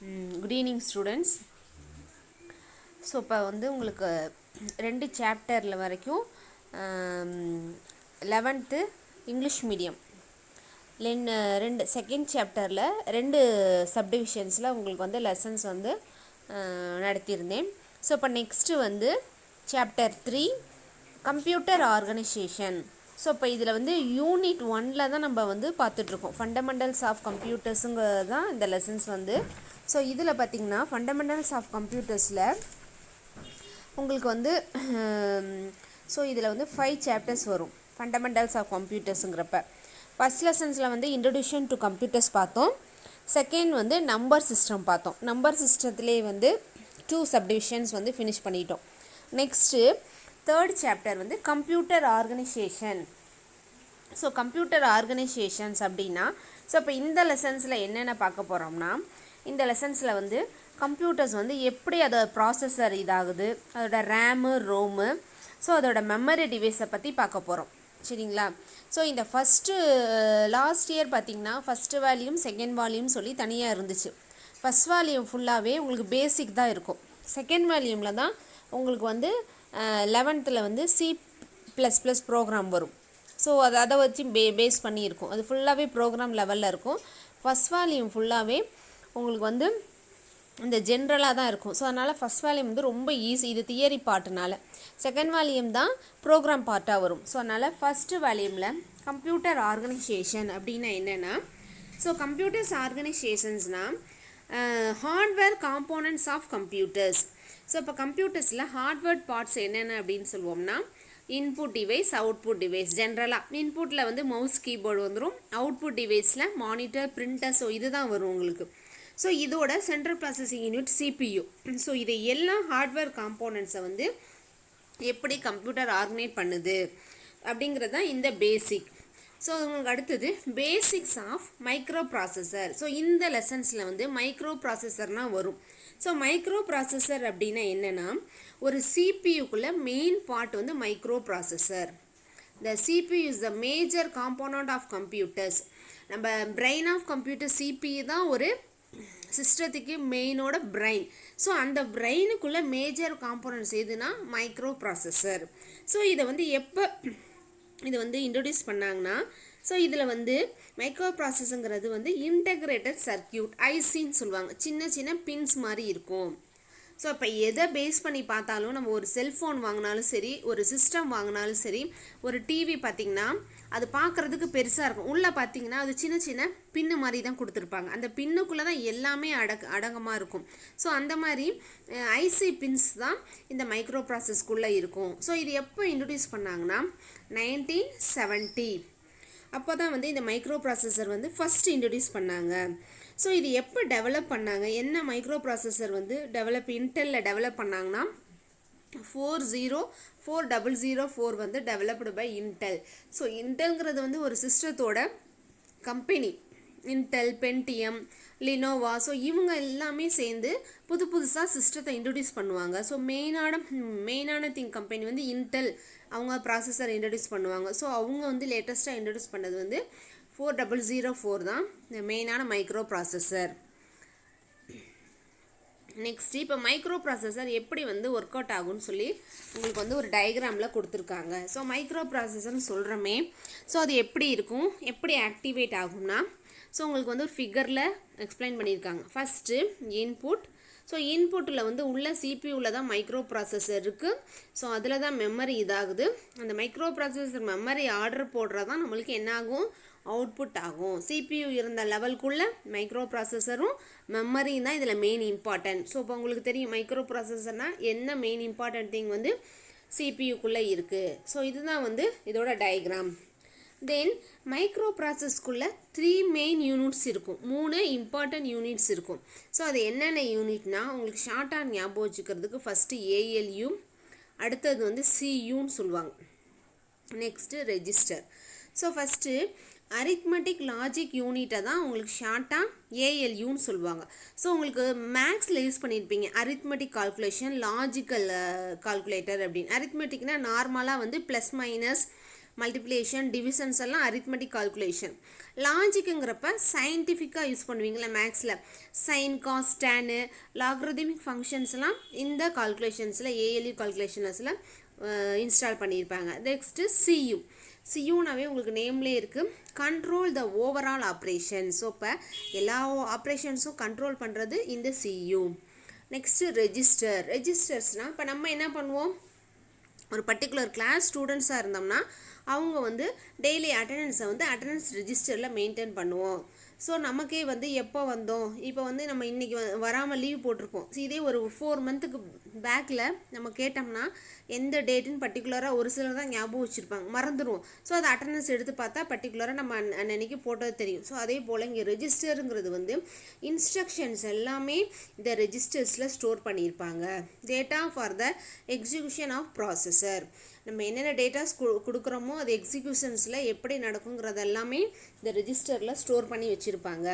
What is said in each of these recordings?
Good evening students. So இப்போ வந்து உங்களுக்கு 2 சாப்டரில் வரைக்கும் 11th இங்கிலீஷ் மீடியம் செகண்ட் சாப்டரில் 2 சப்டிவிஷன்ஸில் உங்களுக்கு வந்து லெசன்ஸ் வந்து நடத்தியிருந்தேன். ஸோ இப்போ நெக்ஸ்ட்டு வந்து சாப்டர் 3 கம்ப்யூட்டர் ஆர்கனைசேஷன். ஸோ இப்போ இதில் வந்து யூனிட் 1 தான் நம்ம வந்து பார்த்துட்ருக்கோம். ஃபண்டமெண்டல்ஸ் ஆஃப் கம்ப்யூட்டர்ஸுங்கிறது தான் இந்த லெசன்ஸ் வந்து. ஸோ இதில் பார்த்திங்கன்னா ஃபண்டமெண்டல்ஸ் ஆஃப் கம்ப்யூட்டர்ஸில் உங்களுக்கு வந்து ஸோ இதில் வந்து 5 சாப்டர்ஸ் வரும் ஃபண்டமெண்டல்ஸ் ஆஃப் கம்ப்யூட்டர்ஸுங்கிறப்ப. ஃபஸ்ட் லெசன்ஸில் வந்து இன்ட்ரொடக்ஷன் டு கம்ப்யூட்டர்ஸ் பார்த்தோம். செகண்ட் வந்து நம்பர் சிஸ்டம் பார்த்தோம். நம்பர் சிஸ்டத்துலேயே வந்து 2 சப்டிவிஷன்ஸ் வந்து ஃபினிஷ் பண்ணிட்டோம். நெக்ஸ்ட்டு தேர்ட் சாப்டர் வந்து computer organisation. So computer organisations அப்படின்னா ஸோ இப்போ இந்த லெசன்ஸில் என்னென்ன பார்க்க போகிறோம்னா, இந்த லெசன்ஸில் வந்து கம்ப்யூட்டர்ஸ் வந்து எப்படி அதோட ப்ராசஸர் இதாகுது, அதோட ரேமு ரோமு, ஸோ அதோட மெமரி டிவைஸை பற்றி பார்க்க போகிறோம். சரிங்களா? ஸோ இந்த லாஸ்ட் இயர் பார்த்திங்கன்னா ஃபஸ்ட்டு வால்யூம் செகண்ட் வால்யூம் சொல்லி தனியாக இருந்துச்சு. ஃபஸ்ட் வால்யூம் ஃபுல்லாகவே உங்களுக்கு பேசிக் தான் இருக்கும். செகண்ட் வால்யூமில் தான் உங்களுக்கு வந்து 11th வந்து C++ ப்ரோக்ராம் வரும். ஸோ அதை வச்சு பேஸ் பண்ணியிருக்கும். அது ஃபுல்லாகவே ப்ரோக்ராம் லெவலில் இருக்கும். ஃபஸ்ட் வால்யூம் ஃபுல்லாகவே உங்களுக்கு வந்து இந்த ஜென்ரலாக தான் இருக்கும். ஸோ அதனால் ஃபஸ்ட் வால்யூம் வந்து ரொம்ப ஈஸி. இது தியரி பார்ட்டுனால. செகண்ட் வால்யூம் தான் ப்ரோக்ராம் பார்ட்டாக வரும். ஸோ அதனால் ஃபஸ்ட்டு வால்யூமில் கம்ப்யூட்டர் ஆர்கனைசேஷன் அப்படின்னா என்னென்னா, ஸோ கம்ப்யூட்டர்ஸ் ஆர்கனைசேஷன்ஸ்னால் hardware components of computers. So இப்போ கம்ப்யூட்டர்ஸில் ஹார்ட்வேர் பார்ட்ஸ் என்னென்ன அப்படின்னு சொல்லுவோம்னா, இன்புட் டிவைஸ், அவுட்புட் டிவைஸ். ஜென்ரலாக இன்புட்டில் வந்து மவுஸ் கீபோர்டு வந்துடும். அவுட்புட் டிவைஸில் மானிட்டர், பிரிண்டர், ஸோ இது தான் வரும் உங்களுக்கு. ஸோ இதோட central processing unit CPU. So இதை எல்லா ஹார்ட்வேர் காம்போனன்ட்ஸை வந்து எப்படி கம்ப்யூட்டர் ஆர்கனைட் பண்ணுது அப்படிங்கிறது தான் இந்த பேசிக். ஸோ உங்களுக்கு அடுத்தது basics of microprocessor. So இந்த லெசன்ஸில் வந்து மைக்ரோ ப்ராசஸர்னால் வரும். ஸோ மைக்ரோ ப்ராசஸர் அப்படின்னா என்னென்னா, ஒரு CPUக்குள்ளே மெயின் பார்ட் வந்து micro processor. The CPU is the major component of computers. நம்ம பிரெயின் ஆஃப் கம்ப்யூட்டர் CPU தான் ஒரு சிஸ்டத்துக்கு மெயினோட பிரெயின். ஸோ அந்த பிரெயினுக்குள்ளே மேஜர் காம்போனன்ட்ஸ் எதுனா மைக்ரோ ப்ராசஸர். ஸோ இதை வந்து இது வந்து இன்ட்ரடியூஸ் பண்ணாங்கன்னா, ஸோ இதில் வந்து மைக்ரோ ப்ராசஸருங்கிறது வந்து இன்டெகிரேட்டட் சர்க்கியூட், ஐசின்னு சொல்லுவாங்க. சின்ன சின்ன பின்ஸ் மாதிரி இருக்கும். ஸோ இப்போ எதை பேஸ் பண்ணி பார்த்தாலும், நம்ம ஒரு செல்ஃபோன் வாங்கினாலும் சரி, ஒரு சிஸ்டம் வாங்கினாலும் சரி, ஒரு டிவி பார்த்திங்கன்னா அது பார்க்குறதுக்கு பெருசாக இருக்கும். உள்ளே பார்த்திங்கன்னா அது சின்ன சின்ன பின்னு மாதிரி தான் கொடுத்துருப்பாங்க. அந்த பின்னுக்குள்ளே தான் எல்லாமே அடங்கமாக இருக்கும். ஸோ அந்த மாதிரி ஐசி பின்ஸ் தான் இந்த மைக்ரோ ப்ராசஸ்க்குள்ளே இருக்கும். ஸோ இது எப்போ இன்ட்ரடியூஸ் பண்ணாங்கன்னா 1970 அப்போ தான் வந்து இந்த மைக்ரோ ப்ராசஸர் வந்து ஃபஸ்ட்டு இன்ட்ரடியூஸ் பண்ணாங்க. ஸோ இது எப்போ டெவலப் பண்ணாங்க, என்ன மைக்ரோ ப்ராசஸர் வந்து இன்டெல்லில் டெவலப் பண்ணாங்கன்னா 4004 வந்து டெவலப்டு பை இன்டெல். ஸோ இன்டெல்ங்கிறது வந்து ஒரு சிஸ்டத்தோட கம்பெனி. இன்டெல், பென்டிஎம், லினோவா, ஸோ இவங்க எல்லாமே சேர்ந்து புதுசாக சிஸ்டத்தை இன்ட்ரடியூஸ் பண்ணுவாங்க. ஸோ மெயினான கம்பெனி வந்து இன்டெல், அவங்க ப்ராசஸர் இன்ட்ரடியூஸ் பண்ணுவாங்க. ஸோ அவங்க வந்து லேட்டஸ்ட்டாக இன்ட்ரடியூஸ் பண்ணது வந்து 4004 தான் இந்த மெயினான மைக்ரோ ப்ராசஸர். நெக்ஸ்ட்டு இப்போ மைக்ரோ ப்ராசஸர் எப்படி வந்து ஒர்க் அவுட் ஆகும்னு சொல்லி உங்களுக்கு வந்து ஒரு டயக்ராமில் கொடுத்துருக்காங்க. ஸோ மைக்ரோ ப்ராசஸர்னு சொல்கிறோமே, ஸோ அது எப்படி இருக்கும், எப்படி ஆக்டிவேட் ஆகும்னா, ஸோ உங்களுக்கு வந்து ஒரு ஃபிகரில் எக்ஸ்பிளைன் பண்ணியிருக்காங்க. First input. ஸோ இன்புட்டில் வந்து உள்ள CPUவில் தான் மைக்ரோ ப்ராசஸர் இருக்குது. ஸோ அதில் தான் மெமரி இதாகுது. அந்த மைக்ரோ ப்ராசஸர் மெமரி ஆர்டர் போடுறது தான் நம்மளுக்கு என்னாகும், அவுட்புட் ஆகும். CPU இருந்த லெவலுக்குள்ளே மைக்ரோ ப்ராசஸரும் மெமரியும் தான் இதில் மெயின் இம்பார்ட்டன்ட். ஸோ இப்போ உங்களுக்கு தெரியும் மைக்ரோ ப்ராசஸர்னால் என்ன மெயின் இம்பார்ட்டன்ட் திங் வந்து CPUக்குள்ளே இருக்குது. ஸோ இதுதான் வந்து இதோட டயக்ராம். தென் மைக்ரோ ப்ராசஸ்க்குள்ளே 3 மெயின் யூனிட்ஸ் இருக்கும், 3 இம்பார்ட்டன்ட் யூனிட்ஸ் இருக்கும். ஸோ அது என்னென்ன யூனிட்னா, உங்களுக்கு ஷார்ட்டாக ஞாபகம் வச்சுக்கிறதுக்கு ஃபஸ்ட்டு ALU, அடுத்தது வந்து CUன்னு சொல்லுவாங்க, next register. So first arithmetic logic யூனிட்டை தான் உங்களுக்கு ஷார்ட்டாக ALUன்னு சொல்லுவாங்க. ஸோ உங்களுக்கு மேக்ஸில் யூஸ் பண்ணியிருப்பீங்க அரித்மெட்டிக் கால்குலேஷன், லாஜிக்கல் கால்குலேட்டர் அப்படின்னு. அரித்மெட்டிக்னால் நார்மலாக வந்து ப்ளஸ் மைனஸ் மல்டிப்ளிகேஷன், டிவிஷன்ஸ் எல்லாம் அரித்மெட்டிக் கால்குலேஷன். லாஜிக்குங்கிறப்ப சயின்டிஃபிக்காக யூஸ் பண்ணுவீங்களா மேக்ஸில், சைன், காஸ், டேனு, லாக்ரதமிக் ஃபங்க்ஷன்ஸ்லாம் இந்த கால்குலேஷன்ஸில் ஏஎல்யூ கால்குலேஷன்ஸில் இன்ஸ்டால் பண்ணியிருப்பாங்க. Next CU. சியூனாவே உங்களுக்கு நேம்லேயே இருக்குது, control the overall operation. So இப்போ எல்லா ஆப்ரேஷன்ஸும் கண்ட்ரோல் பண்ணுறது இந்த சியூ. Next register. ரெஜிஸ்டர்ஸ்னால் இப்போ நம்ம என்ன பண்ணுவோம், ஒரு பர்டிகுலர் கிளாஸ் ஸ்டூடெண்ட்ஸாக இருந்தோம்னா அவங்க வந்து டெய்லி அட்டண்டன்ஸை வந்து அட்டண்டன்ஸ் ரெஜிஸ்டரில் மெயின்டைன் பண்ணுவோம். ஸோ நமக்கே வந்து எப்போ வந்தோம், இப்போ வந்து நம்ம இன்றைக்கி வராமல் லீவ் போட்டிருப்போம். ஸோ இதே ஒரு 4 மந்த்துக்கு பேக்கில் நம்ம கேட்டோம்னா எந்த டேட்டுன்னு பர்டிகுலராக ஒரு சிலர் தான் ஞாபகம் வச்சுருப்பாங்க, மறந்துடுவோம். ஸோ அதை அட்டண்டன்ஸ் எடுத்து பார்த்தா பர்டிகுலராக நம்ம அன்னைக்கு போட்டது தெரியும். ஸோ அதே போல் இங்கே ரெஜிஸ்டருங்கிறது வந்து இன்ஸ்ட்ரக்ஷன்ஸ் எல்லாமே இந்த ரெஜிஸ்டர்ஸில் ஸ்டோர் பண்ணியிருப்பாங்க. Data for the execution of processor. நம்ம என்னென்ன டேட்டாஸ் கொடுக்குறோமோ அது எக்ஸிக்யூஷன்ஸில் எப்படி நடக்குங்கிறது எல்லாமே இந்த ரெஜிஸ்டரில் ஸ்டோர் பண்ணி வச்சுருப்பாங்க.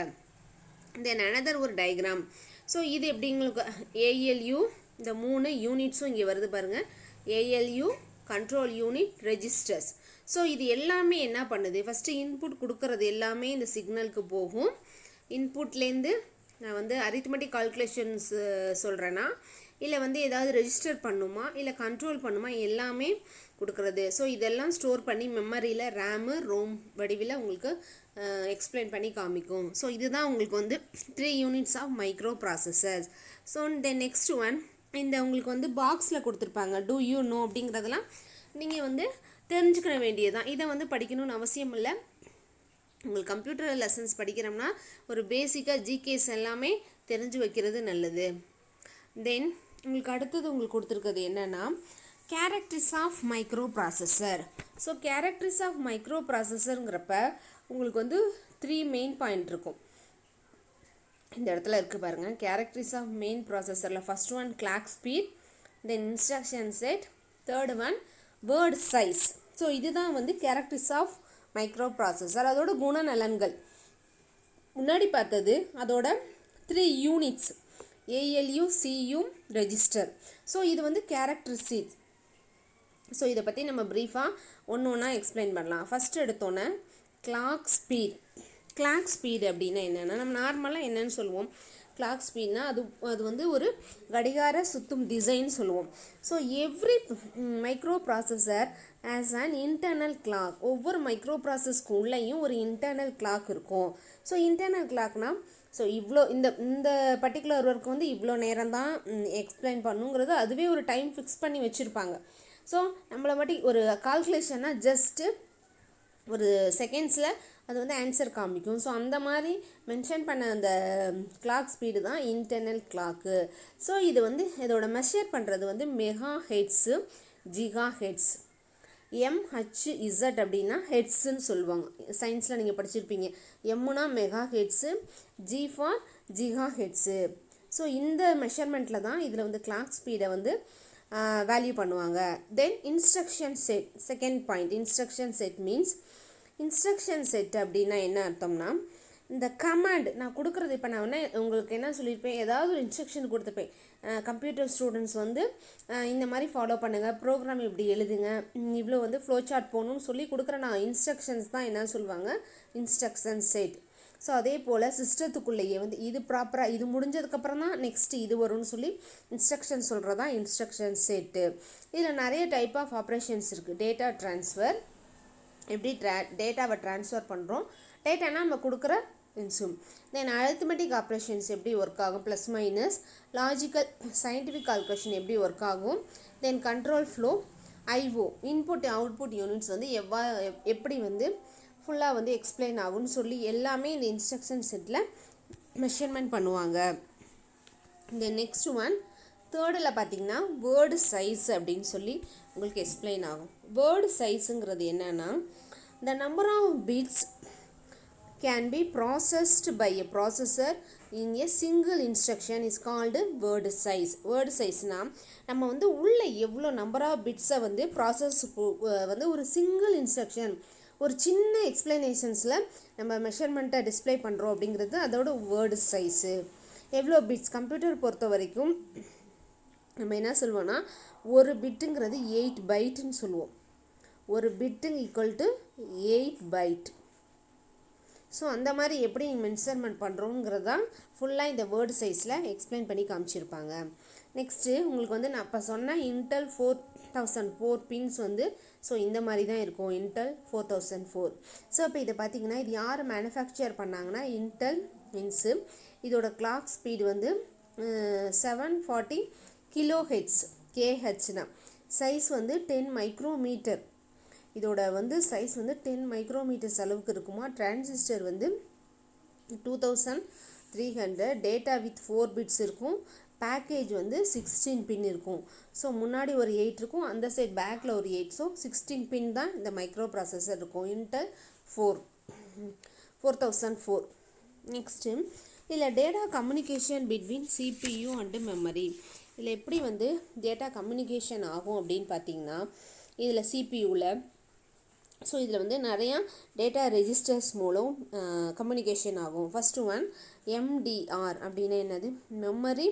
தென் அனதர் ஒரு டயக்ராம். ஸோ இது எப்படி உங்களுக்கு ஏஎல்யூ, இந்த 3 யூனிட்ஸும் இங்கே வருது பாருங்கள். ALU, control unit, registers. So இது எல்லாமே என்ன பண்ணுது, ஃபஸ்ட்டு இன்புட் கொடுக்குறது எல்லாமே இந்த சிக்னலுக்கு போகும். இன்புட்லேருந்து நான் வந்து அரித்மெட்டிக் கால்குலேஷன்ஸ் சொல்கிறேன்னா, இல்லை வந்து ஏதாவது ரெஜிஸ்டர் பண்ணுமா, இல்லை கண்ட்ரோல் பண்ணுமா, எல்லாமே கொடுக்குறது. ஸோ இதெல்லாம் ஸ்டோர் பண்ணி மெமரியில் ரேமு, ரோம் வடிவில் உங்களுக்கு எக்ஸ்பிளைன் பண்ணி காமிக்கும். ஸோ இதுதான் உங்களுக்கு வந்து 3 units of microprocessors. So then next one, இந்த உங்களுக்கு வந்து பாக்ஸில் கொடுத்துருப்பாங்க டூ யூ நோ அப்படிங்கிறதெல்லாம் நீங்கள் வந்து தெரிஞ்சுக்கிற வேண்டியதுதான். இதை வந்து படிக்கணும்னு அவசியம் இல்லை. உங்களுக்கு கம்ப்யூட்டர் லெசன்ஸ் படிக்கிறோம்னா ஒரு பேசிக்காக ஜிகேஸ் எல்லாமே தெரிஞ்சு வைக்கிறது நல்லது. தென் உங்களுக்கு அடுத்தது உங்களுக்கு கொடுத்துருக்கிறது என்னென்னா characteristics of microprocessor. So characteristics of மைக்ரோ ப்ராசஸருங்கிறப்ப உங்களுக்கு வந்து 3 மெயின் பாயிண்ட் இருக்கும். இந்த இடத்துல இருக்குது பாருங்கள். கேரக்டரிஸ் ஆஃப் மெயின் ப்ராசஸரில் first one clock speed, then instruction set, third one word size. So இதுதான் வந்து கேரக்டரிஸ் ஆஃப் மைக்ரோ ப்ராசஸர். அதோட குணநலன்கள் முன்னாடி பார்த்தது, அதோட 3 units ALU, see you, register. So இது வந்து கேரக்டரிஸ்டிக்ஸ். ஸோ இதை பற்றி நம்ம ப்ரீஃபாக ஒன்று ஒன்றா எக்ஸ்பிளைன் பண்ணலாம். ஃபஸ்ட்டு எடுத்தோன்னே கிளாக் ஸ்பீட். கிளாக் ஸ்பீடு அப்படின்னா என்னென்னா, நம்ம நார்மலாக என்னென்னு சொல்லுவோம், கிளாக் ஸ்பீட்னா அது வந்து ஒரு கடிகார சுத்தும் டிசைன் சொல்லுவோம். So every micro processor as an internal clock. ஒவ்வொரு மைக்ரோ ப்ராசஸ்க்கு உள்ளேயும் ஒரு இன்டர்னல் கிளாக் இருக்கும். ஸோ இன்டர்னல் கிளாக்னால் ஸோ இவ்வளோ இந்த பர்டிகுலர் ஒர்க் வந்து இவ்வளோ நேரம் தான் எக்ஸ்பிளைன் பண்ணுங்கிறது அதுவே ஒரு டைம் ஃபிக்ஸ் பண்ணி வச்சுருப்பாங்க. ஸோ நம்மளை பற்றி ஒரு கால்குலேஷன்னா ஜஸ்ட்டு ஒரு செகண்ட்ஸில் அது வந்து ஆன்சர் காமிக்கும். ஸோ அந்த மாதிரி மென்ஷன் பண்ண அந்த கிளாக் ஸ்பீடு தான் இன்டர்னல் கிளாக்கு. ஸோ இது வந்து இதோட மெஷர் பண்ணுறது வந்து megahertz, gigahertz. MHz அப்படின்னா ஹெட்ஸுன்னு சொல்லுவாங்க. சயின்ஸில் நீங்கள் படிச்சிருப்பீங்க. எம்முனா megahertz, G for gigahertz. So இந்த மெஷர்மெண்ட்டில் தான் இதில் வந்து கிளாக் ஸ்பீடை வந்து வேல்யூ பண்ணுவாங்க. Then instruction set. Second point, instruction set means, instruction set அப்படின்னா என்ன அர்த்தம்னா, இந்த கமாண்ட் நான் கொடுக்குறது, இப்போ நான் உங்களுக்கு என்ன சொல்லியிருப்பேன், ஏதாவது ஒரு இன்ஸ்ட்ரக்ஷன் கொடுத்துருப்பேன். கம்ப்யூட்டர் ஸ்டூடெண்ட்ஸ் வந்து இந்த மாதிரி ஃபாலோ பண்ணுங்கள், ப்ரோக்ராம் இப்படி எழுதுங்க, இவ்வளோ வந்து ஃப்ளோ சார்ட் போகணும்னு சொல்லி கொடுக்குற நான் இன்ஸ்ட்ரக்ஷன்ஸ் தான் என்ன சொல்லுவாங்க, இன்ஸ்ட்ரக்ஷன் செட். ஸோ அதே போல் சிஸ்டத்துக்குள்ளேயே வந்து இது ப்ராப்பராக இது முடிஞ்சதுக்கப்புறம் தான் நெக்ஸ்ட்டு இது வரும்னு சொல்லி இன்ஸ்ட்ரக்ஷன் சொல்கிறதா இன்ஸ்ட்ரக்ஷன் செட்டு. இதில் நிறைய டைப் ஆஃப் ஆப்ரேஷன்ஸ் இருக்குது. டேட்டா ட்ரான்ஸ்ஃபர், எப்படி டேட்டாவை ட்ரான்ஸ்ஃபர் பண்ணுறோம், டேட்டானா நம்ம கொடுக்குற இன்சூம். தென் அரித்மெட்டிக் ஆப்ரேஷன்ஸ் எப்படி ஒர்க் ஆகும், plus minus, logical scientific calculation எப்படி ஒர்க் ஆகும், தென் control flow, IO input output units வந்து எப்படி வந்து ஃபுல்லாக வந்து எக்ஸ்பிளைன் ஆகும்னு சொல்லி எல்லாமே இந்த இன்ஸ்ட்ரக்ஷன் செட்டில் மெஷர்மெண்ட் பண்ணுவாங்க. இந்த நெக்ஸ்ட் ஒன் தேர்டில் பார்த்திங்கன்னா வேர்டு சைஸ் அப்படின்னு சொல்லி உங்களுக்கு எக்ஸ்பிளைன் ஆகும். வேர்டு சைஸுங்கிறது என்னென்னா, the number of bits can be processed by a processor in a single instruction is called word size. word sizeனா நம்ம வந்து உள்ள எவ்வளோ நம்பர் ஆஃப் பிட்ஸை வந்து ப்ராசஸ் வந்து ஒரு சிங்கிள் இன்ஸ்ட்ரக்ஷன் ஒரு சின்ன எக்ஸ்பிளனேஷன்ஸில் நம்ம மெஷர்மெண்ட்டை டிஸ்பிளே பண்ணுறோம் அப்படிங்கிறது அதோட வேர்டு சைஸு. எவ்வளோ பிட்ஸ் கம்ப்யூட்டர் பொறுத்த வரைக்கும் நம்ம என்ன சொல்லுவோம்னா, ஒரு பிட்டுங்கிறது 8 பைட்டுன்னு சொல்லுவோம். ஒரு பிட்டுங்க ஈக்குவல் டு 8 பைட். ஸோ அந்த மாதிரி எப்படி மென்ஷர்மெண்ட் பண்ணுறோங்கிறது தான் ஃபுல்லாக இந்த வேர்டு சைஸில் எக்ஸ்பிளைன் பண்ணி காமிச்சிருப்பாங்க. நெக்ஸ்ட்டு உங்களுக்கு வந்து நான் இப்போ சொன்ன இன்டெல் 4004 பின்ஸ் வந்து ஸோ இந்த மாதிரி தான் இருக்கும், இன்டெல் 4004. ஸோ இப்போ இதை பார்த்தீங்கன்னா இது யார் மேனுஃபேக்சர் பண்ணாங்கன்னா இன்டெல் மின்ஸு. இதோட கிளாக் ஸ்பீடு வந்து 740 கிலோஹெட்ஸ் கேஹெச்னா. சைஸ் வந்து 10 மைக்ரோமீட்டர். இதோட வந்து சைஸ் வந்து 10 மைக்ரோமீட்டர்ஸ் அளவுக்கு இருக்குமா. டிரான்சிஸ்டர் வந்து 2300. டேட்டா வித் 4 பிட்ஸ் இருக்கும். பேக்கேஜ் வந்து 16 பின் இருக்கும். ஸோ முன்னாடி ஒரு 8 இருக்கும், அந்த சைட் பேக்கில் ஒரு 8. ஸோ 16 பின் தான் இந்த மைக்ரோ ப்ராசஸர் இருக்கும், இன்டெல் 4004. நெக்ஸ்ட்டு இதில் data communication between CPU and memory. இதில் எப்படி வந்து டேட்டா கம்யூனிகேஷன் ஆகும் அப்படின்னு பார்த்தீங்கன்னா இதில் சிபியூவில் ஸோ இதில் வந்து நிறையா டேட்டா ரெஜிஸ்டர்ஸ் மூலம் கம்யூனிகேஷன் ஆகும். ஃபஸ்ட்டு ஒன் எம்டிஆர் அப்படின்னா என்னது, மெமரி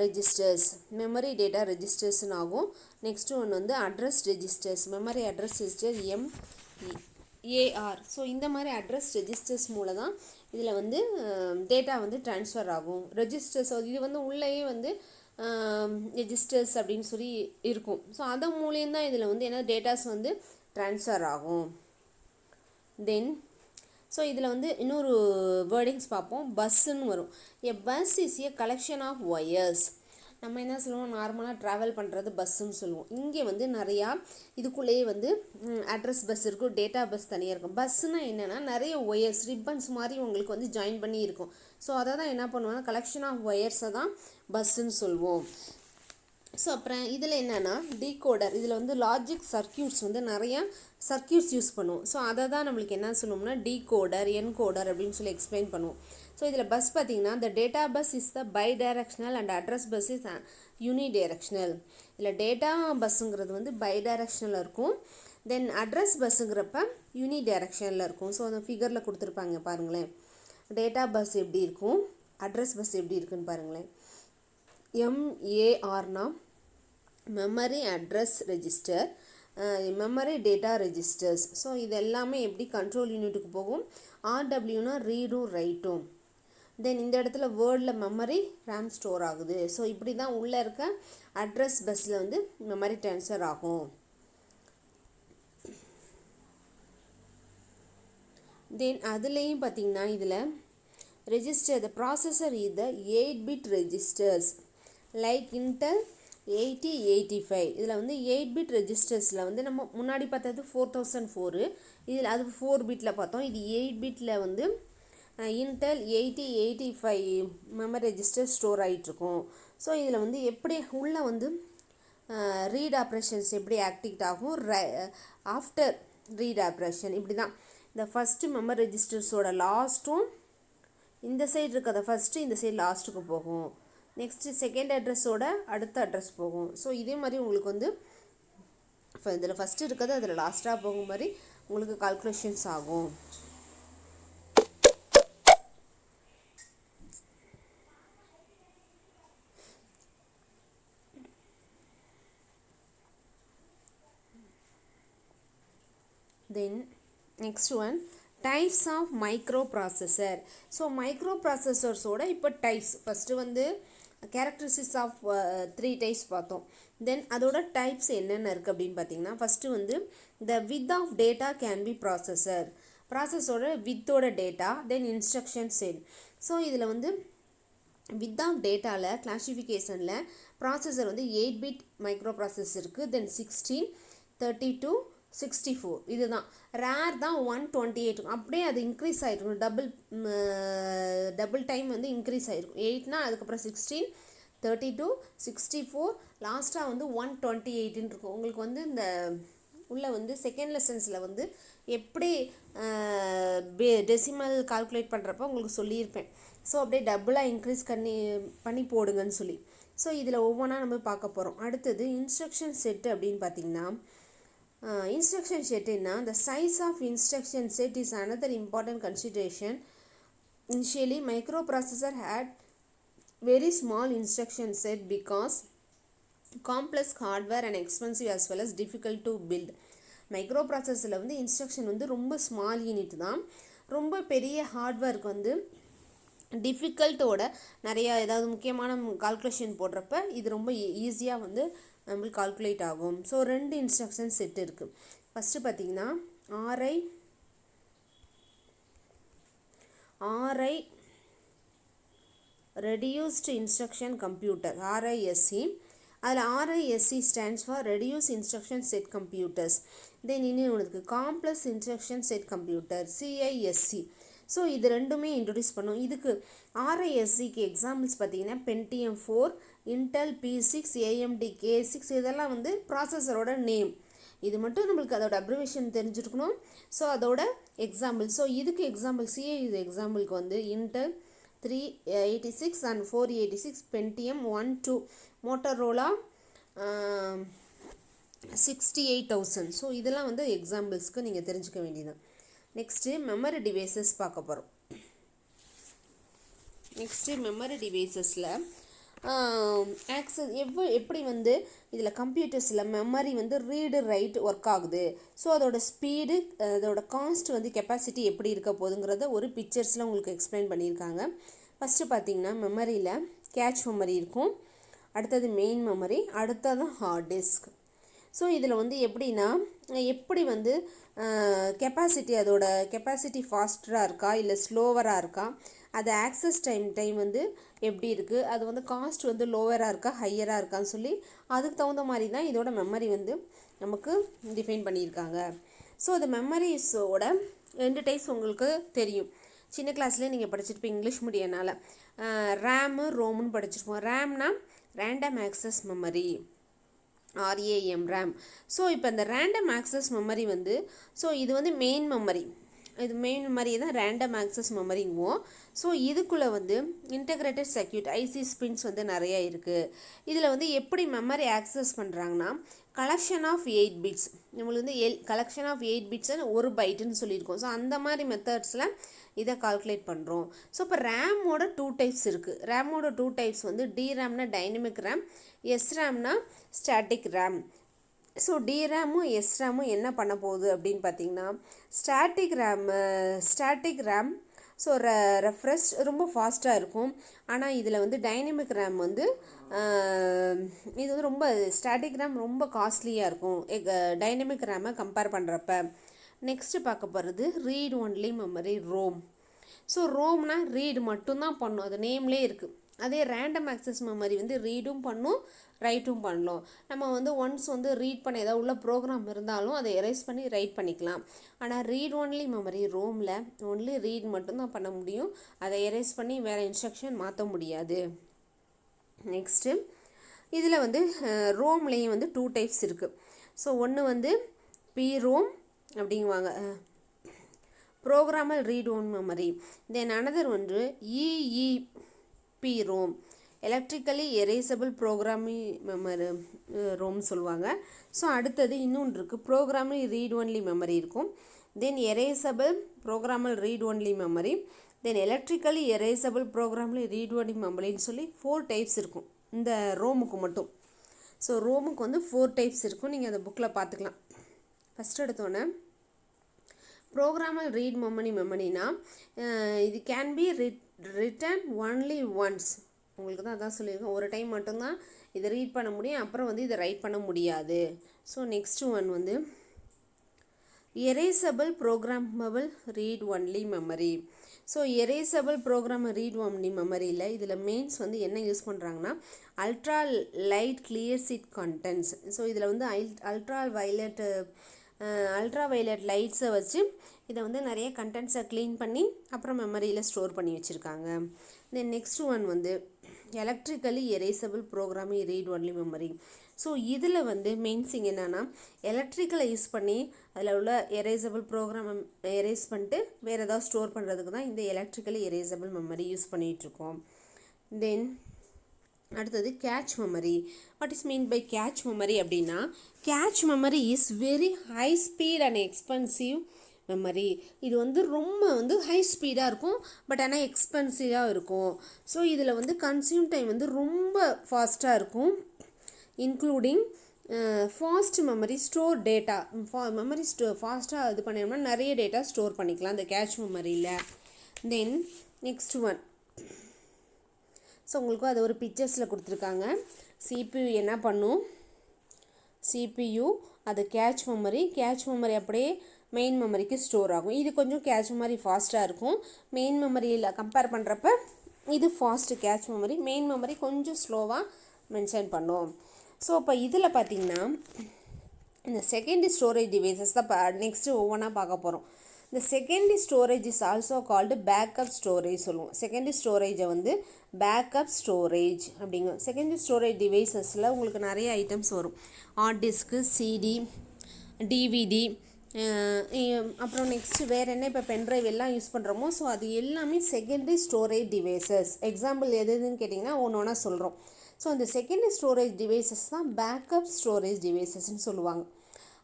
ரெஜிஸ்டர்ஸ், மெமரி டேட்டா ரெஜிஸ்டர்ஸ்னு ஆகும். நெக்ஸ்ட்டு ஒன்று வந்து address registers, memory address register MAR. So இந்த மாதிரி அட்ரஸ் ரெஜிஸ்டர்ஸ் மூலம் தான் இதில் வந்து டேட்டா வந்து ட்ரான்ஸ்ஃபர் ஆகும். ரெஜிஸ்டர்ஸ் இது வந்து உள்ளேயே வந்து ரெஜிஸ்டர்ஸ் அப்படின்னு சொல்லி இருக்கும். ஸோ அதன் மூலியம்தான் இதில் வந்து என்ன டேட்டாஸ் வந்து ட்ரான்ஸ்ஃபர் ஆகும். தென் ஸோ இதில் வந்து இன்னொரு வேர்டிங்ஸ் பார்ப்போம். பஸ்ஸுன்னு வரும். A bus is a collection of wires. நம்ம என்ன சொல்லுவோம், நார்மலாக ட்ராவல் பண்ணுறது பஸ்ஸுன்னு சொல்லுவோம். இங்கே வந்து நிறையா இதுக்குள்ளேயே வந்து அட்ரஸ் பஸ் இருக்கும், டேட்டா பஸ் தனியாக இருக்கும். பஸ்ஸுனால் என்னென்னா நிறைய ஒயர்ஸ் ரிப்பன்ஸ் மாதிரி உங்களுக்கு வந்து ஜாயின் பண்ணி இருக்கும். ஸோ அதை தான் என்ன பண்ணுவோம்னா கலெக்ஷன் ஆஃப் ஒயர்ஸை தான் பஸ்ஸுன்னு சொல்லுவோம். ஸோ அப்புறம் இதில் என்னென்னா டீகோடர். இதில் வந்து லாஜிக் சர்க்கியூட்ஸ் வந்து நிறையா சர்க்கியூட்ஸ் யூஸ் பண்ணுவோம். ஸோ அதை தான் நம்மளுக்கு என்ன சொல்லுவோம்னா டீகோடர் என்கோடர் அப்படின்னு சொல்லி எக்ஸ்பிளைன் பண்ணுவோம். ஸோ இதில் பஸ் பார்த்திங்கன்னா the data bus is the bidirectional and address bus is unidirectional. இதில் டேட்டா பஸ்ஸுங்கிறது வந்து பை டைரக்ஷனில் இருக்கும். தென் அட்ரஸ் பஸ்ஸுங்கிறப்ப யூனி டைரக்ஷனில் இருக்கும். ஸோ அந்த ஃபிகரில் கொடுத்துருப்பாங்க பாருங்களேன். டேட்டா பஸ் எப்படி இருக்கும், அட்ரஸ் பஸ் எப்படி இருக்குன்னு பாருங்களேன். எம்ஏஆர்னா memory address register, memory data registers. So இது எல்லாமே எப்படி கண்ட்ரோல் யூனிட்டுக்கு போகும். ஆர்டபிள்யூனா ரீடும் ரைட்டும். தென் இந்த இடத்துல வேர்டில் மெமரி ரேம் ஸ்டோர் ஆகுது. ஸோ இப்படி தான் உள்ளே இருக்க அட்ரஸ் பஸ்ஸில் வந்து மெமரி ட்ரான்ஸ்ஃபர் ஆகும். தென் அதுலேயும் பார்த்திங்கன்னா இதில் register the processor is the 8-bit registers like Intel 8085. இதில் வந்து 8-bit ரெஜிஸ்டர்ஸில் வந்து நம்ம முன்னாடி பார்த்தது 4004, இதில் அது 4-bitல பார்த்தோம். இது 8-bitல வந்து இன்டெல் 8085 மெமரி ரெஜிஸ்டர் ஸ்டோர் ஆகிட்ருக்கும். ஸோ இதில் வந்து எப்படி உள்ளே வந்து ரீட் ஆப்ரேஷன்ஸ் எப்படி ஆக்டிவேட் ஆகும் ஆஃப்டர் ரீட் ஆப்ரேஷன். இப்படி தான் இந்த ஃபஸ்ட்டு மெமரி ரெஜிஸ்டர்ஸோட லாஸ்ட்டும் இந்த சைடு இருக்கிறத ஃபஸ்ட்டு இந்த சைடு லாஸ்ட்டுக்கு போகும். நெக்ஸ்ட்டு செகண்ட் அட்ரஸோட அடுத்த அட்ரஸ் போகும். ஸோ இதே மாதிரி உங்களுக்கு வந்து இதில் ஃபஸ்ட்டு இருக்கிறது அதில் லாஸ்ட்டாக போகும் மாதிரி உங்களுக்கு கால்குலேஷன்ஸ் ஆகும். Then next one types of microprocessor. So மைக்ரோ ப்ராசஸர்ஸோட இப்போ டைப்ஸ் ஃபஸ்ட்டு வந்து கேரக்டரிஸ்டிக்ஸ் ஆஃப் 3 டைப்ஸ் பார்த்தோம். தென் அதோட டைப்ஸ் என்னென்ன இருக்குது அப்படின்னு பார்த்தீங்கன்னா ஃபஸ்ட்டு வந்து the width of data can be processor. ப்ராசஸோட வித்தோட data then instruction set. So இதில் வந்து வித் ஆஃப் டேட்டாவில் கிளாசிஃபிகேஷனில் ப்ராசஸர் வந்து 8-bit மைக்ரோ ப்ராசஸர் இருக்குது. தென் 16, 32, 64 இதுதான். ரேர் தான் 128. அப்படியே அது இன்க்ரீஸ் ஆகிருக்கும், டபுள் டைம் வந்து இன்க்ரீஸ் ஆகிருக்கும். 8னா அதுக்கப்புறம் 16, 32, 64 லாஸ்ட்டாக வந்து 128 இருக்கும். உங்களுக்கு வந்து இந்த உள்ளே வந்து செகண்ட் லெசன்ஸில் வந்து எப்படி டெசிமல் கால்குலேட் பண்ணுறப்ப உங்களுக்கு சொல்லியிருப்பேன். ஸோ அப்படியே டபுளாக இன்க்ரீஸ் பண்ணி போடுங்கன்னு சொல்லி. ஸோ இதில் ஒவ்வொன்றா நம்ம பார்க்க போகிறோம். அடுத்தது இன்ஸ்ட்ரக்ஷன் செட்டு அப்படின்னு பார்த்திங்கன்னா instruction set na the size of instruction set is another important consideration. Initially microprocessor had very small instruction set because complex hardware and expensive as well as difficult to build. மைக்ரோ ப்ராசஸரில் வந்து instruction வந்து ரொம்ப small unit தான். ரொம்ப பெரிய ஹார்ட்வேர்க்கு வந்து டிஃபிகல்ட்டோட நிறையா ஏதாவது முக்கியமான கால்குலேஷன் போடுறப்ப இது ரொம்ப ஈஸியாக வந்து நம்மளுக்கு கால்குலேட் ஆகும். ஸோ 2 இன்ஸ்ட்ரக்ஷன் செட் இருக்குது. ஃபஸ்ட்டு பார்த்திங்கன்னா RI reduced instruction computer, RISC. அதில் RISC stands for reduce instruction set computers. Then இன்னும் உங்களுக்கு complex instruction set computer, CISC. So இது ரெண்டுமே இன்ட்ரடியூஸ் பண்ணும். இதுக்கு RISCக்கு எக்ஸாம்பிள்ஸ் பார்த்தீங்கன்னா Pentium 4, Intel P6, AMD K6, இதெல்லாம் வந்து ப்ராசஸரோட நேம். இது மட்டும் நம்மளுக்கு அதோட அப்ரிவேஷன் தெரிஞ்சிருக்கணும். ஸோ அதோட எக்ஸாம்பிள். ஸோ இதுக்கு எக்ஸாம்பிள் இது எக்ஸாம்பிளுக்கு வந்து Intel 386 and 486, Pentium 1, 2, Motorola 68000. So இதெல்லாம் வந்து எக்ஸாம்பிள்ஸ்க்கு நீங்கள் தெரிஞ்சுக்க வேண்டியதான். நெக்ஸ்ட்டு மெமரி டிவைசஸ் பார்க்க போகிறோம். நெக்ஸ்ட்டு மெமரி டிவைசஸில் ஆக்சஸ் எப்படி வந்து இதில் கம்ப்யூட்டர்ஸில் மெமரி வந்து ரீடு ரைட் ஒர்க் ஆகுது. ஸோ அதோட ஸ்பீடு, அதோட காஸ்ட் வந்து கெப்பாசிட்டி எப்படி இருக்க போகுதுங்கிறத ஒரு பிக்சர்ஸில் உங்களுக்கு எக்ஸ்பிளைன் பண்ணியிருக்காங்க. ஃபஸ்ட்டு பார்த்தீங்கன்னா மெமரியில் கேட்ச் மெமரி இருக்கும், அடுத்தது மெயின் மெமரி, அடுத்தது ஹார்ட் டிஸ்க். ஸோ இதில் வந்து எப்படின்னா எப்படி வந்து கெப்பாசிட்டி, அதோட கெப்பாசிட்டி ஃபாஸ்டராக இருக்கா இல்லை ஸ்லோவராக இருக்கா, அது ஆக்சஸ் டைம் வந்து எப்படி இருக்குது, அது வந்து காஸ்ட் வந்து லோவராக இருக்கா ஹையராக இருக்கான்னு சொல்லி அதுக்கு தகுந்த மாதிரி தான் இதோட மெமரி வந்து நமக்கு டிஃபைன் பண்ணியிருக்காங்க. ஸோ அந்த மெமரிஸோட 2 டைப்ஸ் உங்களுக்கு தெரியும். சின்ன கிளாஸ்லேயே நீங்கள் படிச்சிருப்பீங்க இங்கிலீஷ் மீடியனால். ரேமு ரோமுன்னு படிச்சிருப்போம். ரேம்னா random access memory, RAM. So இப்போ இந்த ரேண்டம் ஆக்சஸ் மெமரி வந்து இது வந்து மெயின் மெமரி. இது மெயின் மெமரி தான் ரேண்டம் ஆக்சஸ் மெமரிங்குவோம். ஸோ இதுக்குள்ளே வந்து இன்டெகிரேட்டட் சர்க்யூட் ஐசி பின்ஸ் வந்து நிறையா இருக்குது. இதில் வந்து எப்படி மெமரி ஆக்சஸ் பண்ணுறாங்கன்னா கலெக்ஷன் ஆஃப் 8 பிட்ஸ். நம்மளுக்கு வந்து கலெக்ஷன் ஆஃப் 8 பிட்ஸ்னு 1 பைட்டுன்னு சொல்லியிருக்கோம். ஸோ அந்த மாதிரி மெத்தட்ஸில் இதை கால்குலேட் பண்ணுறோம். ஸோ இப்போ ரேமோட 2 டைப்ஸ் இருக்குது. ரேமோட 2 டைப்ஸ் வந்து டிரேம்னா டைனமிக் ரேம், எஸ்ரேம்னா ஸ்டாட்டிக் ரேம். ஸோ டிரேமும் எஸ்ரேமும் என்ன பண்ண போகுது அப்படின்னு பார்த்தீங்கன்னா ஸ்டாட்டிக் ரேம் ஸோ ரெஃப்ரெஷ் ரொம்ப ஃபாஸ்ட்டாக இருக்கும். ஆனால் இதில் வந்து டைனமிக் ரேம் வந்து இது வந்து ரொம்ப ஸ்டாட்டிக் ரேம் ரொம்ப காஸ்ட்லியாக இருக்கும் டைனமிக் ரேமை கம்பேர் பண்ணுறப்ப. நெக்ஸ்ட்டு பார்க்க போகிறது read only memory, ROM. So ரோம்னா ரீடு மட்டும்தான் பண்ணும், அது நேம்லே இருக்குது. அதே ரேண்டம் ஆக்சஸ் மெமரி வந்து ரீடும் பண்ணும் ரைட்டும் பண்ணலாம். நம்ம வந்து ஒன்ஸ் வந்து ரீட் பண்ண ஏதாவது உள்ள ப்ரோக்ராம் இருந்தாலும் அதை எரேஸ் பண்ணி ரைட் பண்ணிக்கலாம். ஆனால் ரீட் ஒன்லி மெமரி ரோமில் ஒன்லி ரீட் மட்டும்தான் பண்ண முடியும், அதை எரேஸ் பண்ணி வேறு இன்ஸ்ட்ரக்ஷன் மாற்ற முடியாது. நெக்ஸ்ட்டு இதில் வந்து ரோம்லேயும் வந்து 2 டைப்ஸ் இருக்குது. ஸோ ஒன்று வந்து PROM அப்படிங்குவாங்க, programmable read only memory. Then another ஒன்று EEPROM, electrically erasable programming memory ROM சொல்லுவாங்க. ஸோ அடுத்தது இன்னொன்று இருக்குது, ப்ரோக்ராமிங் ரீட் ஒன்லி மெமரி இருக்கும். Then erasable programmable read only memory, then electrically erasable programmable read only மெமரின்னு சொல்லி 4 டைப்ஸ் இருக்கும் இந்த ரோமுக்கு மட்டும். ஸோ ரோமுக்கு வந்து 4 டைப்ஸ் இருக்கும், நீங்கள் அந்த புக்கில் பார்த்துக்கலாம். ஃபஸ்ட் எடுத்தோன்னே ப்ரோக்ராமல் ரீட் மெமரினா இது can be written only once. உங்களுக்கு தான் அதான் சொல்லியிருக்கேன், ஒரு டைம் மட்டும்தான் இதை ரீட் பண்ண முடியும், அப்புறம் வந்து இதை ரைட் பண்ண முடியாது. ஸோ நெக்ஸ்ட்டு ஒன் வந்து erasable programmable read only memory. So erasable program read only மெமரியில் இதில் மெயின்ஸ் வந்து என்ன யூஸ் பண்ணுறாங்கன்னா ultra light clear sheet contents. So இதில் வந்து அல்ட்ரா வயலட் லைட்ஸை வச்சு இதை வந்து நிறைய கண்டென்ட்ஸை க்ளீன் பண்ணி அப்புறம் மெமரியில் ஸ்டோர் பண்ணி வச்சுருக்காங்க. தென் நெக்ஸ்ட் ஒன் வந்து electrically erasable programming read only memory. So இதில் வந்து மெயின்ஸிங் என்னென்னா எலக்ட்ரிக்கலை யூஸ் பண்ணி அதில் உள்ள எரேசபிள் ப்ரோக்ராம் எரேஸ் பண்ணிட்டு வேறு ஏதாவது ஸ்டோர் பண்ணுறதுக்கு தான் இந்த எலக்ட்ரிக்கலி எரேசபிள் மெமரி யூஸ் பண்ணிகிட்ருக்கோம். தென் அடுத்தது cache memory. What is mean by cache memory அப்படின்னா cache memory is very high speed and expensive memory. இது வந்து ரொம்ப வந்து ஹை ஸ்பீடாக இருக்கும், பட் ஆனால் எக்ஸ்பென்சிவாக இருக்கும். ஸோ இதில் வந்து கன்சியூம் டைம் வந்து ரொம்ப ஃபாஸ்ட்டாக இருக்கும், including fast memory store data memory ஃபாஸ்ட்டாக இது பண்ணினோம்னா நிறைய டேட்டா ஸ்டோர் பண்ணிக்கலாம் இந்த கேட்ச் மெமரியில். தென் நெக்ஸ்ட் ஒன். ஸோ உங்களுக்கு அது ஒரு பிக்சர்ஸில் கொடுத்துருக்காங்க. CPU என்ன பண்ணும், CPU அது கேட்ச் மெமரி அப்படியே மெயின் மெமரிக்கு ஸ்டோர் ஆகும். இது கொஞ்சம் கேட்ச் மெமரி ஃபாஸ்ட்டாக இருக்கும். மெயின் மெமரியில் கம்பேர் பண்ணுறப்ப இது fast cache memory. Main memory கொஞ்சம் ஸ்லோவாக மென்ஷன் பண்ணும். ஸோ இப்போ இதில் பார்த்திங்கன்னா இந்த செகண்டரி ஸ்டோரேஜ் டிவைசஸ் தான் நெக்ஸ்ட்டு ஒவ்வொன்றா பார்க்க போகிறோம். இந்த secondary storage is also called backup storage சொல்லுவோம். செகண்டரி ஸ்டோரேஜை வந்து பேக்கப் ஸ்டோரேஜ் அப்படிங்க. செகண்டரி ஸ்டோரேஜ் டிவைசஸில் உங்களுக்கு நிறைய ஐட்டம்ஸ் வரும். ஹார்ட் டிஸ்க்கு, CD, DVD, அப்புறம் நெக்ஸ்ட்டு வேறு என்ன இப்போ பென்ட்ரைவ் எல்லாம் யூஸ் பண்ணுறோமோ ஸோ அது எல்லாமே செகண்டரி ஸ்டோரேஜ் டிவைசஸ். எக்ஸாம்பிள் எதுன்னு கேட்டிங்கன்னா ஒன்று ஒன்றா சொல்கிறோம். ஸோ இந்த செகண்டரி ஸ்டோரேஜ் டிவைசஸ் தான் பேக்கப் ஸ்டோரேஜ் டிவைசஸ்ன்னு சொல்லுவாங்க.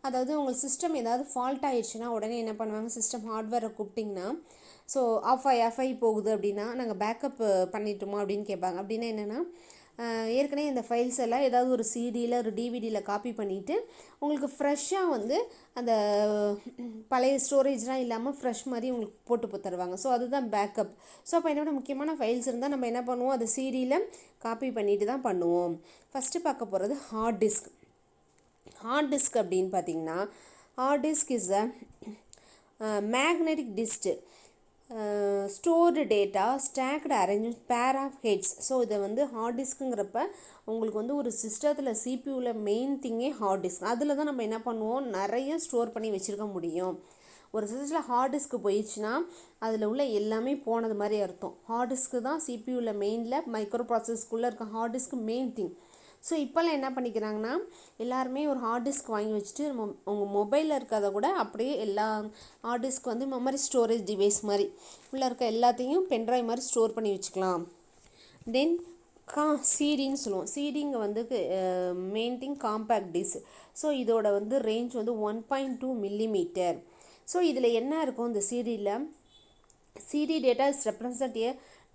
அதாவது உங்கள் சிஸ்டம் ஏதாவது ஃபால்ட் ஆயிடுச்சுன்னா உடனே என்ன பண்ணுவாங்க, சிஸ்டம் ஹார்ட்வேரை கூப்பிட்டிங்கன்னா ஸோ ஆஃப் ஆகி போகுது அப்படின்னா நாங்கள் பேக்கப் பண்ணிட்டோமா அப்படின்னு கேட்பாங்க. அப்படின்னா என்னென்னா ஏற்கனவே இந்த ஃபைல்ஸ் எல்லாம் ஏதாவது ஒரு சிடியில் ஒரு டிவிடியில் காப்பி பண்ணிவிட்டு உங்களுக்கு ஃப்ரெஷ்ஷாக வந்து அந்த பழைய ஸ்டோரேஜ்லாம் இல்லாமல் ஃப்ரெஷ் மாதிரி உங்களுக்கு போட்டு தருவாங்க. ஸோ அதுதான் பேக்கப். ஸோ அப்போ என்னோட முக்கியமான ஃபைல்ஸ் இருந்தால் நம்ம என்ன பண்ணுவோம், அதை சிடியில் காப்பி பண்ணிட்டு தான் பண்ணுவோம். ஃபஸ்ட்டு பார்க்க போகிறது ஹார்ட் டிஸ்க். ஹார்ட் டிஸ்க் அப்படின்னு பார்த்தீங்கன்னா hard disk is a magnetic disk stored data stacked arrange pair of heads. So இதை வந்து ஹார்ட் டிஸ்க்குங்கிறப்ப உங்களுக்கு வந்து ஒரு சிஸ்டத்தில் சிபியூவில் மெயின் திங்கே ஹார்ட் டிஸ்க். அதில் தான் நம்ம என்ன பண்ணுவோம், நிறைய ஸ்டோர் பண்ணி வச்சுருக்க முடியும். ஒரு சிஸ்டத்தில் ஹார்ட் டிஸ்க்கு போயிடுச்சுன்னா அதில் உள்ள எல்லாமே போனது மாதிரி அர்த்தம். ஹார்ட் டிஸ்க்கு தான் சிபியூவில் மெயினில் மைக்ரோ ப்ராசஸ்க்குள்ளே இருக்க ஹார்ட் டிஸ்க்கு மெயின் திங். ஸோ இப்போல்லாம் என்ன பண்ணிக்கிறாங்கன்னா எல்லாருமே ஒரு ஹார்ட் டிஸ்க் வாங்கி வச்சுட்டு உங்கள் மொபைலில் இருக்கிறத கூட அப்படியே எல்லா ஹார்ட் டிஸ்க் வந்து மெமரி ஸ்டோரேஜ் டிவைஸ் மாதிரி உள்ளே இருக்க எல்லாத்தையும் பென்ட்ரைவ் மாதிரி ஸ்டோர் பண்ணி வச்சுக்கலாம். தென் சிடின்னு சொல்லுவோம். சிடிங்க வந்து main thing compact disk. So இதோட வந்து ரேஞ்ச் வந்து 1.2 மில்லிமீட்டர். ஸோ இதில் என்ன இருக்கும், இந்த CD data is represent a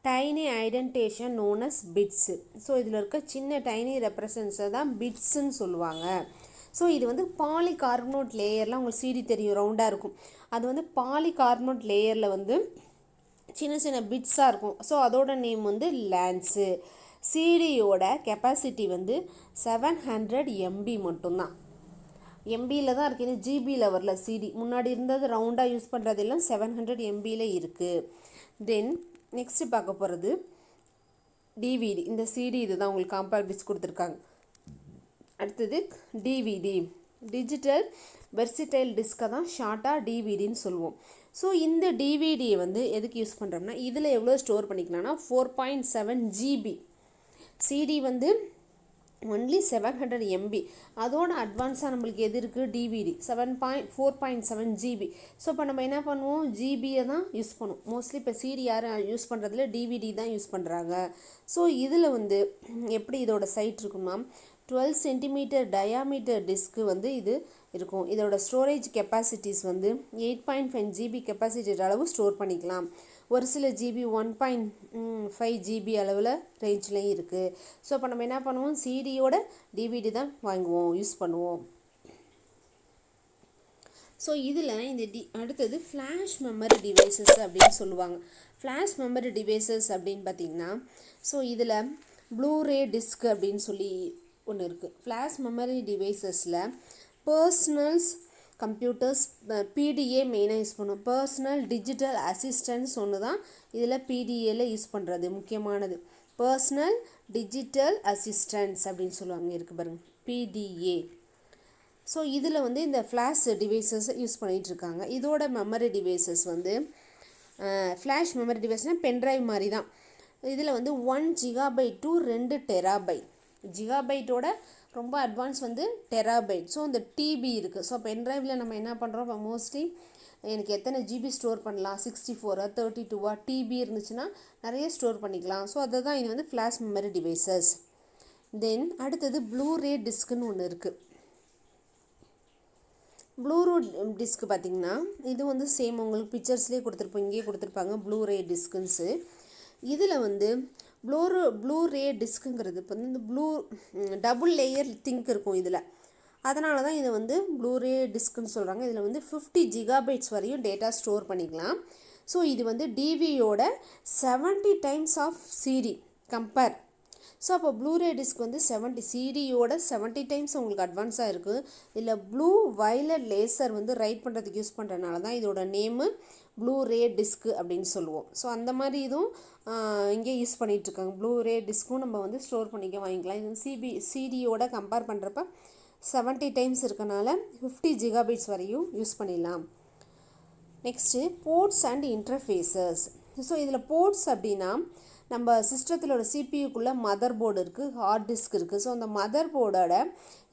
tiny indentation known as bits. So இதில் இருக்க சின்ன டைனி ரெப்ரசன்ஸை தான் பிட்ஸுன்னு சொல்லுவாங்க. ஸோ இது வந்து பாலிகார்பனேட் லேயரில் உங்களுக்கு சிடி தெரியும், ரவுண்டாக இருக்கும். அது வந்து பாலிகார்பனேட் லேயரில் வந்து சின்ன சின்ன பிட்ஸாக இருக்கும். ஸோ அதோட நேம் வந்து லேன்ஸு. சிடியோட கெப்பாசிட்டி வந்து 700 MB மட்டும்தான். எம்பியில் தான் இருக்குது, இது ஜிபியில் வரல. சிடி முன்னாடி இருந்தது ரவுண்டாக யூஸ் பண்ணுறதெல்லாம் 700 MBயில் இருக்குது. தென் நெக்ஸ்ட்டு பார்க்க போகிறது டிவிடி. இந்த சிடி இது தான் உங்களுக்கு காம்பேக்ட் டிஸ்க் கொடுத்துருக்காங்க. அடுத்தது டிவிடி, டிஜிட்டல் வெர்சிடைல் டிஸ்கை தான் ஷார்ட்டாக டிவிடின்னு சொல்லுவோம். ஸோ இந்த டிவிடியை வந்து எதுக்கு யூஸ் பண்ணுறோம்னா இதில் எவ்வளோ ஸ்டோர் பண்ணிக்கலாம்னா 4.7 GB. சிடி வந்து ஒன்லி 700 MB. அதோட அட்வான்ஸாக நம்மளுக்கு எது இருக்குது, டிவிடி 4.7 GB. ஸோ இப்போ நம்ம என்ன பண்ணுவோம், ஜிபியை தான் யூஸ் பண்ணுவோம் மோஸ்ட்லி. இப்போ சிடி யாரும் யூஸ் பண்ணுறதுல டிவிடி தான் யூஸ் பண்ணுறாங்க. ஸோ இதில் வந்து எப்படி இதோட சைட் இருக்குன்னா 12 சென்டிமீட்டர் டயாமீட்டர் டிஸ்க்கு வந்து இது இருக்கும். இதோட ஸ்டோரேஜ் கெப்பாசிட்டிஸ் வந்து 8.5 GB கெப்பாசிட்டி அளவு ஸ்டோர் பண்ணிக்கலாம். ஒரு சில ஜிபி 1.5 GB அளவில் ரேஞ்ச்லேயும் இருக்குது. ஸோ இப்போ நம்ம என்ன பண்ணுவோம், சிடியோட டிவிடி தான் வாங்குவோம், யூஸ் பண்ணுவோம். ஸோ இதில் இந்த அடுத்தது ஃப்ளாஷ் மெமரி டிவைசஸ் அப்படின்னு சொல்லுவாங்க. ஃப்ளாஷ் மெமரி டிவைசஸ் அப்படின்னு பார்த்திங்கன்னா ஸோ இதில் ப்ளூரே டிஸ்க் அப்படின்னு சொல்லி ஒன்று இருக்குது. ஃப்ளாஷ் மெமரி டிவைசஸில் பர்சனல்ஸ் கம்ப்யூட்டர்ஸ் பிடிஏ மெயினாக யூஸ் பண்ணுவோம். பர்சனல் டிஜிட்டல் அசிஸ்டன்ஸ் ஒன்று தான் இதில் பிடிஏல யூஸ் பண்ணுறது முக்கியமானது. பர்சனல் டிஜிட்டல் அசிஸ்டன்ஸ் அப்படின்னு சொல்லுவாங்க, இருக்குது பாருங்கள், பிடிஏ. ஸோ இதில் வந்து இந்த ஃப்ளாஷ் டிவைசஸ் யூஸ் பண்ணிகிட்ருக்காங்க. இதோட மெமரி டிவைசஸ் வந்து ஃப்ளாஷ் மெமரி டிவைஸ்னால் பென்ட்ரைவ் மாதிரி தான். இதில் வந்து 1 GB to 2 TB. ஜிகாபைட்டோட ரொம்ப அட்வான்ஸ் வந்து டெராபைட். ஸோ இந்த டிபி இருக்குது. ஸோ பென்ட்ரைவில் நம்ம என்ன பண்ணுறோம், இப்போ மோஸ்ட்லி எனக்கு எத்தனை ஜிபி ஸ்டோர் பண்ணலாம், 64 32 டிபி இருந்துச்சுன்னா நிறைய ஸ்டோர் பண்ணிக்கலாம். ஸோ அதை தான் இது வந்து ஃப்ளாஷ் மெமரி டிவைசஸ். தென் அடுத்தது ப்ளூரே டிஸ்க்குன்னு ஒன்று இருக்குது. ப்ளூரே டிஸ்க் பார்த்திங்கன்னா இது வந்து சேம் உங்களுக்கு பிக்சர்ஸ்லேயே கொடுத்துருப்போம், இங்கேயே கொடுத்துருப்பாங்க ப்ளூரே டிஸ்க்குன்ஸு. இதில் வந்து ப்ளூரே டிஸ்க்குங்கிறது இப்போ வந்து இந்த டபுள் லேயர் திங்க் இருக்கும். இதில் அதனால தான் இது வந்து ப்ளூரே டிஸ்க்குன்னு சொல்கிறாங்க. இதில் வந்து 50 ஜிகாபைட்ஸ் வரையும் டேட்டா ஸ்டோர் பண்ணிக்கலாம். ஸோ இது வந்து டிவியோட 70 times of CD compare. So அப்போ ப்ளூரே டிஸ்க் வந்து 70 சிடியோட 70 டைம்ஸ் உங்களுக்கு அட்வான்ஸாக இருக்குது. இதில் ப்ளூ வயலட் லேசர் வந்து ரைட் பண்ணுறதுக்கு யூஸ் பண்ணுறதுனால தான் இதோட நேமு ப்ளூரே டிஸ்க்கு அப்படின்னு சொல்லுவோம். ஸோ அந்த மாதிரி இதுவும் இங்கே யூஸ் பண்ணிகிட்ருக்காங்க. ப்ளூரே டிஸ்க்கும் நம்ம வந்து ஸ்டோர் பண்ணிக்க வாங்கிக்கலாம். இது சிடியோட கம்பேர் பண்ணுறப்ப 70 டைம்ஸ் இருக்கனால 50 ஜிகாபைட்ஸ் வரையும் யூஸ் பண்ணிடலாம். Next ports and interfaces. So இதில் போர்ட்ஸ் அப்படின்னா நம்ம சிஸ்டத்திலோட சிபியூக்குள்ளே மதர் போர்டு இருக்குது, ஹார்ட் டிஸ்க் இருக்குது. ஸோ அந்த மதர் போர்டோட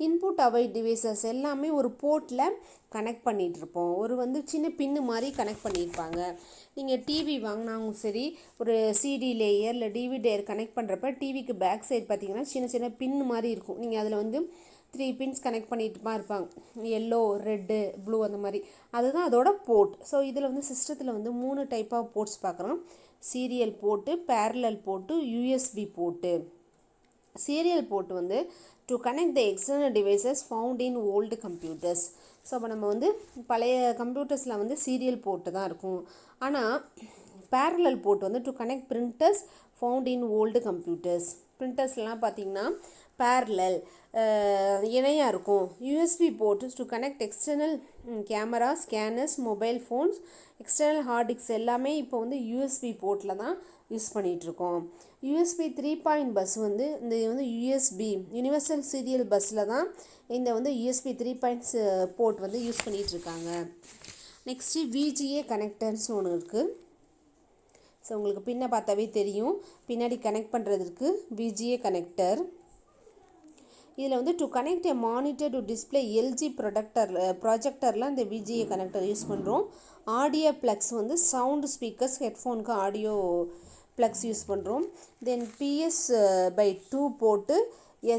இன்புட் அவைட் டிவைசஸ் எல்லாமே ஒரு போர்ட்டில் கனெக்ட் பண்ணிகிட்ருப்போம். ஒரு வந்து சின்ன பின்னு மாதிரி கனெக்ட் பண்ணியிருப்பாங்க. நீங்கள் டிவி வாங்கினாலும் சரி, ஒரு சிடி லேயர் இல்லை டிவி லேயர் கனெக்ட் பண்ணுறப்ப டிவிக்கு பேக் சைடு பார்த்திங்கன்னா சின்ன சின்ன பின்னு மாதிரி இருக்கும். நீங்கள் அதில் வந்து 3 பின்ஸ் கனெக்ட் பண்ணிட்டு இருப்பாங்க, எல்லோ, ரெட்டு, ப்ளூ அந்த மாதிரி. அதுதான் அதோட போர்ட். ஸோ இதில் வந்து சிஸ்டத்தில் வந்து 3 டைப் ஆஃப் போர்ட்ஸ் பார்க்குறோம். Serial port, parallel port, USB port. Serial port வந்து to connect the external devices found in old computers. So அப்போ நம்ம வந்து பழைய கம்ப்யூட்டர்ஸில் வந்து சீரியல் போர்ட்டு தான் இருக்கும். ஆனால் பேரலல் போர்ட் வந்து to connect printers found in old computers. பிரிண்டர்ஸ்லாம் பார்த்திங்கன்னா பேரலல் இணையாக இருக்கும். USB port to connect external camera, scanners, mobile phones, external hard disk எல்லாமே இப்போ வந்து யூஎஸ்பி போர்ட்டில் தான் யூஸ் பண்ணிகிட்ருக்கோம். யூஎஸ்பி 3 பஸ் வந்து இந்த வந்து யூஎஸ்பி யூனிவர்சல் சீரியல் பஸ்ஸில் தான் இந்த வந்து யூஎஸ்பி 3 போர்ட் வந்து யூஸ் பண்ணிகிட்ருக்காங்க. நெக்ஸ்ட்டு விஜிஏ கனெக்டர்ஸ் ஒன்று இருக்குது. ஸோ உங்களுக்கு பின்ன பார்த்தாவே தெரியும், பின்னாடி கனெக்ட் பண்ணுறதுக்கு விஜிஏ கனெக்டர். இதில் வந்து to connect a monitor to display LG ப்ராஜெக்டரில் இந்த விஜிஏ கனெக்டர் யூஸ் பண்ணுறோம். ஆடியோ ப்ளக்ஸ் வந்து சவுண்டு ஸ்பீக்கர்ஸ், ஹெட்ஃபோனுக்கு ஆடியோ ப்ளக்ஸ் யூஸ் பண்ணுறோம். தென் PS/2 போட்டு,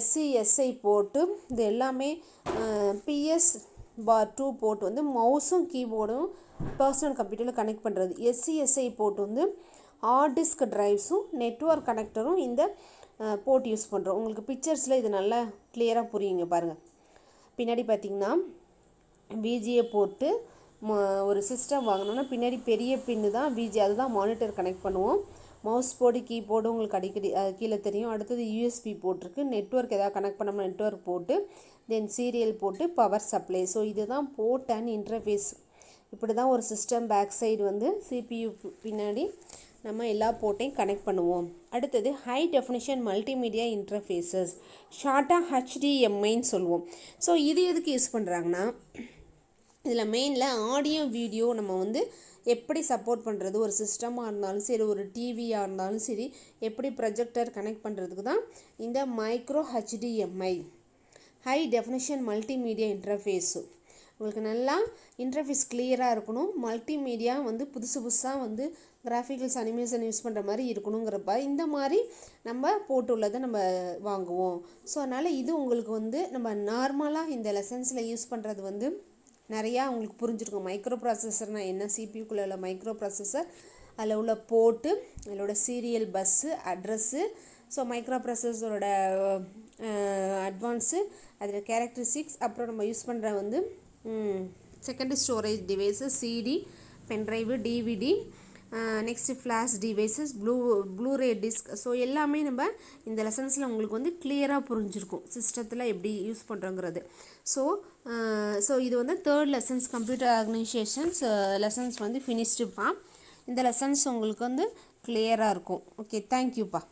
SCSI போட்டு, இது எல்லாமே PS/2 போர்ட் வந்து மவுஸும் கீபோர்டும் பர்சனல் கம்ப்யூட்டரில் கனெக்ட் பண்ணுறது. SCSI போர்ட் வந்து ஹார்ட் டிஸ்க் ட்ரைவ்ஸும் நெட்வொர்க் கனெக்டரும் இந்த போர்ட் யூஸ் பண்ணுறோம். உங்களுக்கு பிக்சர்ஸில் இது நல்லா கிளியராக புரியுங்க பாருங்கள். பின்னாடி பார்த்திங்கன்னா விஜிஏ போர்ட்டு ஒரு சிஸ்டம் வாங்கினோன்னா பின்னாடி பெரிய பின்னு தான் விஜி, அதுதான் மானிட்டர் கனெக்ட் பண்ணுவோம். மவுஸ் போர்டு, கீபோர்டு உங்களுக்கு அடிக்கடி கீழே தெரியும். அடுத்தது யூஎஸ்பி போட்டிருக்கு, நெட்வொர்க் எதாவது கனெக்ட் பண்ணோம்னா நெட்வொர்க் போட்டு, தென் சீரியல் போட்டு, பவர் சப்ளை. ஸோ இதுதான் போர்ட் அண்ட் இன்டர்ஃபேஸ். இப்படி தான் ஒரு சிஸ்டம் பேக் சைடு வந்து சிபியு பின்னாடி நம்ம எல்லா போர்ட்டையும் கனெக்ட் பண்ணுவோம். அடுத்தது ஹை டெஃபினிஷன் மல்டிமீடியா இன்டர்ஃபேஸஸ், ஷார்ட்டாக HDMIன்னு சொல்லுவோம். ஸோ இது எதுக்கு யூஸ் பண்ணுறாங்கன்னா, இதில் மெயினில் ஆடியோ வீடியோ நம்ம வந்து எப்படி சப்போர்ட் பண்ணுறது, ஒரு சிஸ்டமாக இருந்தாலும் சரி, ஒரு டிவியாக இருந்தாலும் சரி, எப்படி ப்ரொஜெக்டர் கனெக்ட் பண்ணுறதுக்கு தான் இந்த micro HDMI, high definition multimedia interface. உங்களுக்கு நல்லா இன்டர்ஃபேஸ் கிளியராக இருக்கணும். மல்டிமீடியா வந்து புதுசாக வந்து கிராஃபிக்கல்ஸ் அனிமேஷன் யூஸ் பண்ணுற மாதிரி இருக்கணுங்கிறப்ப இந்த மாதிரி நம்ம போட்டுள்ளதை நம்ம வாங்குவோம். ஸோ அதனால் இது உங்களுக்கு வந்து நம்ம நார்மலாக இந்த லெசன்ஸில் யூஸ் பண்ணுறது வந்து நிறையா உங்களுக்கு புரிஞ்சிருக்கும். மைக்ரோ ப்ராசஸர்னால் என்ன, சிபியூக்குள்ளே உள்ள மைக்ரோ ப்ராசஸர், அதில் உள்ள போர்ட்டு, அதிலோட சீரியல் பஸ்ஸு, அட்ரஸ்ஸு, ஸோ மைக்ரோ ப்ராசஸரோட அட்வான்ஸு, அதில் கேரக்டரிஸ்டிக்ஸ், அப்புறம் நம்ம யூஸ் பண்ணுற வந்து secondary storage device, CD, pen drive, DVD, next flash devices, blu ray disk. So எல்லாமே நம்ம இந்த லெசன்ஸில் உங்களுக்கு வந்து கிளியராக புரிஞ்சிருக்கும் சிஸ்டத்தில் எப்படி யூஸ் பண்ணுறோங்கிறது. ஸோ இது வந்து 3rd lessons computer organisations lessons வந்து ஃபினிஷ்டுப்பா. இந்த லெசன்ஸ் உங்களுக்கு வந்து கிளியராக இருக்கும். ஓகே, தேங்க்யூப்பா.